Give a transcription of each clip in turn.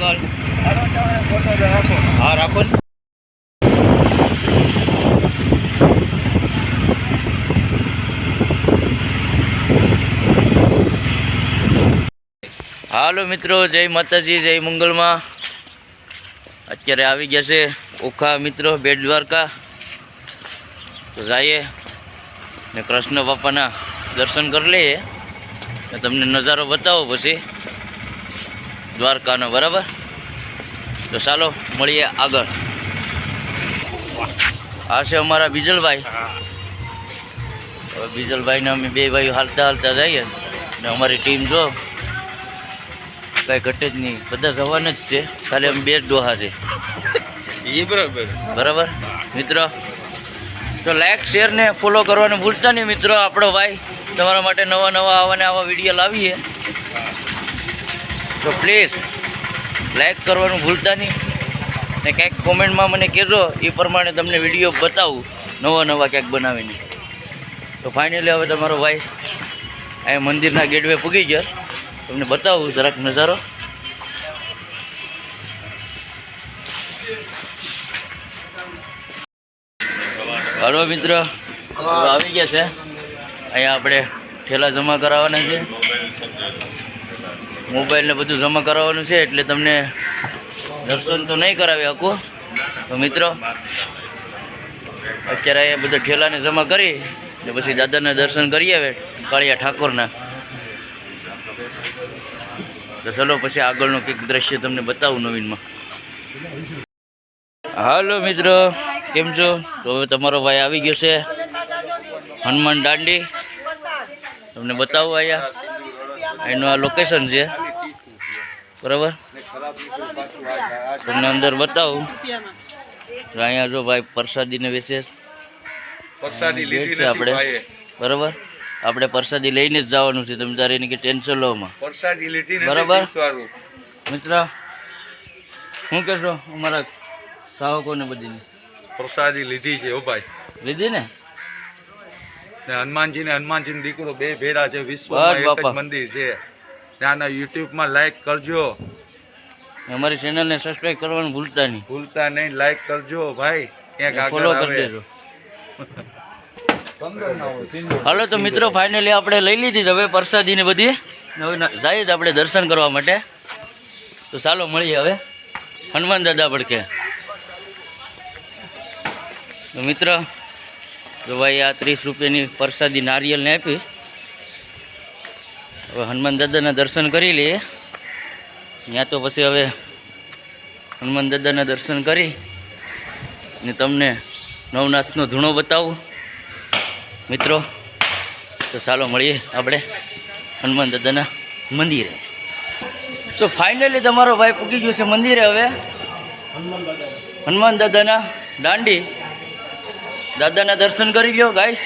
આગળ હા રાખો ને. હાલો મિત્રો, જય માતાજી, જય મંગલમાં. અત્યારે આવી ગયા છે ઓખા મિત્રો બેટ દ્વારકા. તો જઈએ ને કૃષ્ણ બાપાના દર્શન કરી લઈએ ને તમને નજારો બતાવો પછી દ્વારકાનો, બરાબર? તો ચાલો મળીએ આગળ. આ છે અમારા બીજલભાઈ. હવે બીજલભાઈને અમે બે ભાઈઓ હાલતા હાલતા જઈએ ને અમારી ટીમ જો કાંઈ ઘટે જ નહીં, બધા જવાના જ છે, ખાલી અમે બે જ ડોહા છે. એ બરાબર મિત્રો. તો લાઈક શેર ને ફોલો કરવાનું ભૂલતા નહીં મિત્રો. આપણો ભાઈ તમારા માટે નવા નવા આવા વિડીયો લાવીએ, તો પ્લીઝ લાઈક કરવાનું ભૂલતા નહીં ને કંઈક કોમેન્ટમાં મને કહેજો, એ પ્રમાણે તમને વિડીયો બતાવું નવા ક્યાંક બનાવીને. તો ફાઇનલી હવે તમારો ભાઈ અહીંયા મંદિરના ગેટવે પૂગી ગયો, તમને બતાવું જરાક નજારો. હાલો મિત્ર, આવી ગયા છે. અહીંયા આપણે ઠેલા જમા કરાવવાના છે, મોબાઈલ ને બધું જમા કરાવવાનું છે, એટલે તમને દર્શન તો નહીં કરાવી શકું. તો મિત્રો અત્યારે અહીંયા બધા ઠેલાને જમા કરી ને પછી દાદાના દર્શન કરી આવે કાળિયા ઠાકોરના. તો ચલો પછી આગળનું કંઈક દ્રશ્ય તમને બતાવું નવીનમાં. હાલો મિત્રો, કેમ છો? તો હવે તમારો ભાઈ આવી ગયો છે હનુમાન દાંડી. તમને બતાવું અહીંયા એનું આ લોકેશન છે, બરાબર? તમને અંદર બતાવું. અહીંયા જો ભાઈ પ્રસાદીને વેચે છે આપણે, બરાબર? આપણે પ્રસાદી લઈને જ જવાનું છે, તમે તારે એની કે ટેન્શન લોમાં. બરાબર મિત્ર, શું કહેશો અમારા સાવકોને? બધી પ્રસાદી લીધી છે ઓ ભાઈ, લીધી ને? હનુમાનજી દીકરો બે ભેરા છે, વિશ્વમાં એક જ મંદિર છે. ત્યાંના યુટ્યુબમાં લાઈક કરજો, અમારી ચેનલને સબસ્ક્રાઇબ કરવાનું ભૂલતા નહીં. લાઈક કરજો ભાઈ, ફોલો કરી દેજો. હાલો તો મિત્રો, ફાઇનલી આપણે લઈ લીધી હવે પ્રસાદી ને બધી. હવે જાય જ આપણે દર્શન કરવા માટે. તો ચાલો મળીએ હવે હનુમાન દાદા પડકે. તો મિત્ર જો ભાઈ આ 30 રૂપિયાની પ્રસાદી નારિયેલને આપી. હવે હનુમાન દાદાના દર્શન કરી લઈએ ત્યાં. તો પછી હવે હનુમાન દાદાના દર્શન કરી ને તમને નવનાથનો ધૂણો બતાવું મિત્રો. તો ચાલો મળીએ આપણે હનુમાન દાદાના મંદિરે. તો ફાઇનલી તમારો ભાઈ પૂગી ગયો છે મંદિરે. હવે હનુમાન દાદાના દાંડી, દાદાના દર્શન કરી લ્યો ગાઈસ.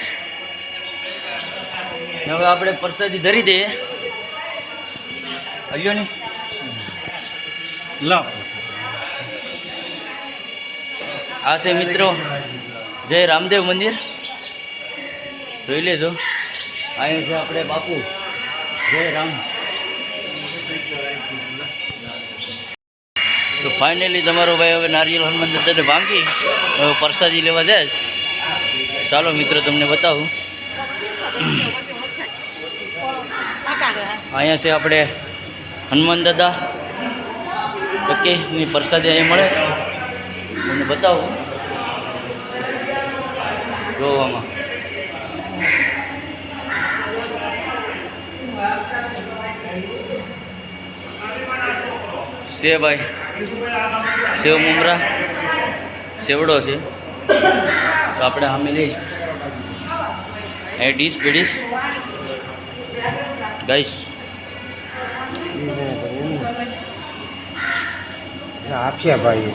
હવે આપણે પ્રસાદી ધરી દઈએ. આવ્યો ને લો. આ છે મિત્રો જય રામદેવ મંદિર, જોઈ લેજો. અહીંયા છે આપણે બાપુ જય રામ. તો ફાઇનલી તમારો ભાઈ હવે નારિયેલ હનુમાન દાદાને ભાંગી હવે પ્રસાદી લેવા જાય. ચાલો મિત્રો તમને બતાવું. અહીંયા છે આપણે હનુમાન દાદા ની પ્રસાદી અહીંયા મળે, તમને બતાવું. જોવામાં છે ભાઈ સેવ મુમરા સેવડો છે. તો આપણે સામે લઈ એ ડીશ પીડીશ ગાઈશ. આપ્યા ભાઈ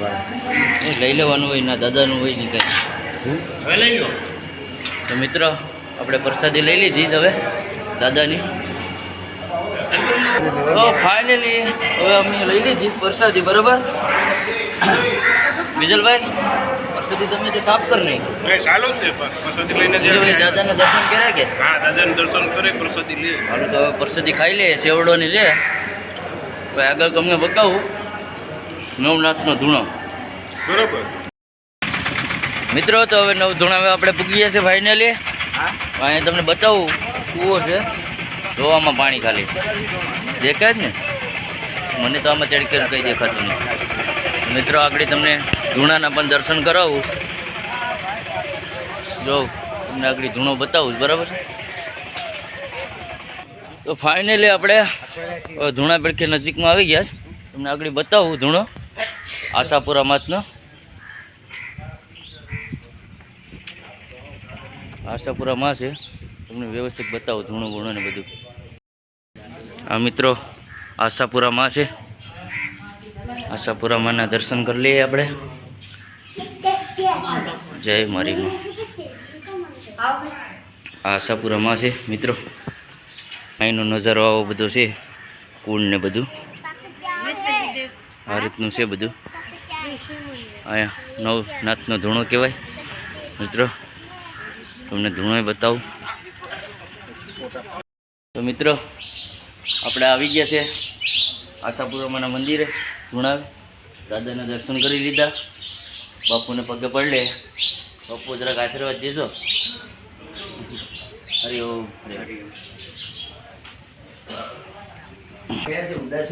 લઈ લેવાનું હોય ના દાદાનું હોય નહીં કંઈ. હવે લઈ લો. તો મિત્રો આપણે પ્રસાદી લઈ લીધી હવે દાદાની. તો ફાઇનલી હવે અમે લઈ લીધી પ્રસાદી, બરાબર? વિજલભાઈ પ્રસાદી તમે તો સાફ કરી નહીં? ચાલુ છે પ્રસાદી લઈને દાદાના દર્શન કર્યા કે? હા, દાદાના દર્શન કરે પ્રસાદી લે. હાલો તો પ્રસાદી ખાઈ લે સેવડોની છે. આગળ તમને બતાવું નવનાથનો ધૂણો. બરોબર. મિત્રો તો હવે નવ ધૂણામાં આપણે પૂગી ગયા છે ફાઇનલી. અહીંયા તમને બતાવું કૂવો છે, જોવામાં પાણી ખાલી દેખાય જ ને. મને તો આમાં ચડકે કંઈ દેખાતું નહીં. મિત્રો આગળ તમને ધૂણાના પણ દર્શન કરાવું. જો તમને આગળ ધૂણો બતાવું બરાબર. તો ફાઇનલી આપણે ધૂણા પેડકે નજીકમાં આવી ગયા છે. તમને આગળ બતાવું ધૂણો આશાપુરા માતનો. આશાપુરામાં છે, તમને વ્યવસ્થિત બતાવું ધૂણો ગુણો ને બધું. આ મિત્રો આશાપુરામાં છે. આશાપુરામાંના દર્શન કરી લઈએ આપણે. જય મારી માં. આશાપુરામાં છે મિત્રો. અહીંનો નજારો આવો બધો છે, કુંડ ને બધું આ રીતનું છે બધું. અહીંયા નવનાથનો ધૂણો કહેવાય મિત્રો. તમને ધૂણો બતાવું. તો મિત્રો આપણે આવી ગયા છે આશાપુરામાંના મંદિરે. ધૂણાવે દાદાના દર્શન કરી લીધા. બાપુને પગે પડલે. બાપુ જરાક આશીર્વાદ દેજો. હરિઓમ.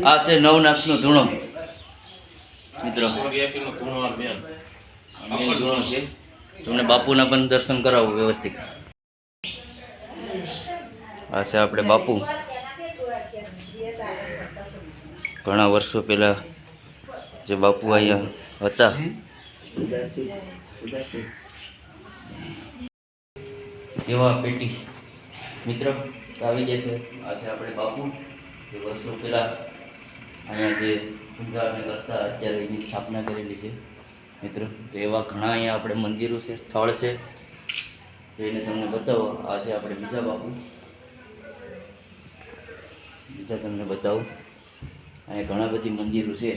આ છે નવનાથનો ધૂણો મિત્રો. મેન ધૂણો છે. તમને બાપુના પણ દર્શન કરાવું વ્યવસ્થિત. આ છે આપણે બાપુ. ઘણા વર્ષો પહેલા જે બાપુ અહીંયા હતા. સેવા પેટી મિત્રો આવી જશે. આ છે આપણે બાપુ જે વર્ષો પહેલાં અહીંયા જે પૂજાને કરતા, અત્યારે એની સ્થાપના કરેલી છે મિત્રો. તો એવા ઘણા અહીંયા આપણે મંદિરો છે, સ્થળ છે, તો એને તમને બતાવો. આ છે આપણે બીજા બાપુ. બીજા તમને બતાવું. અહીંયા ઘણા બધી મંદિરો છે.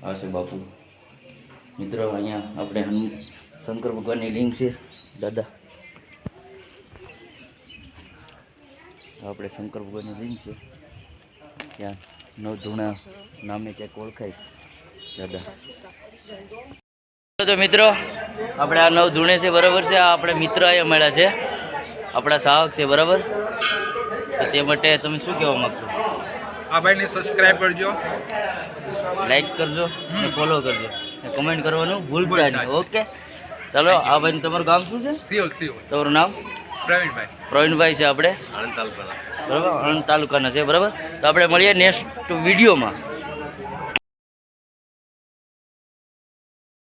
આ છે બાપુ મિત્રો. અહીંયા આપણે શંકર ભગવાનની લિંગ છે દાદા. આપણે શંકર ભગવાનની લિંગ છે. ત્યાં નવધૂણા નામે ક્યાંક ઓળખાઈશ દાદા. તો મિત્રો આપણે આ નવધૂણે છે બરાબર છે. આ આપણે મિત્ર અહીંયા મળ્યા છે, આપણા સાહક છે બરાબર. તો તે માટે તમે શું કહેવા માગશો? આ ભાઈને સબસ્ક્રાઇબ કરજો, લાઈક કરજો અને ફોલો કરજો, કમેન્ટ કરવાનું ભૂલતા નહીં. ઓકે ચાલો. આ ભાઈ તમારું ગામ શું છે? સિયોલ. તમારું નામ? પ્રવીણભાઈ. પ્રવીણભાઈ છે આપણે આણંદ તાલુકાના. બરાબર, આણંદ તાલુકાના છે બરાબર. તો આપણે મળીએ નેક્સ્ટ વિડીયોમાં.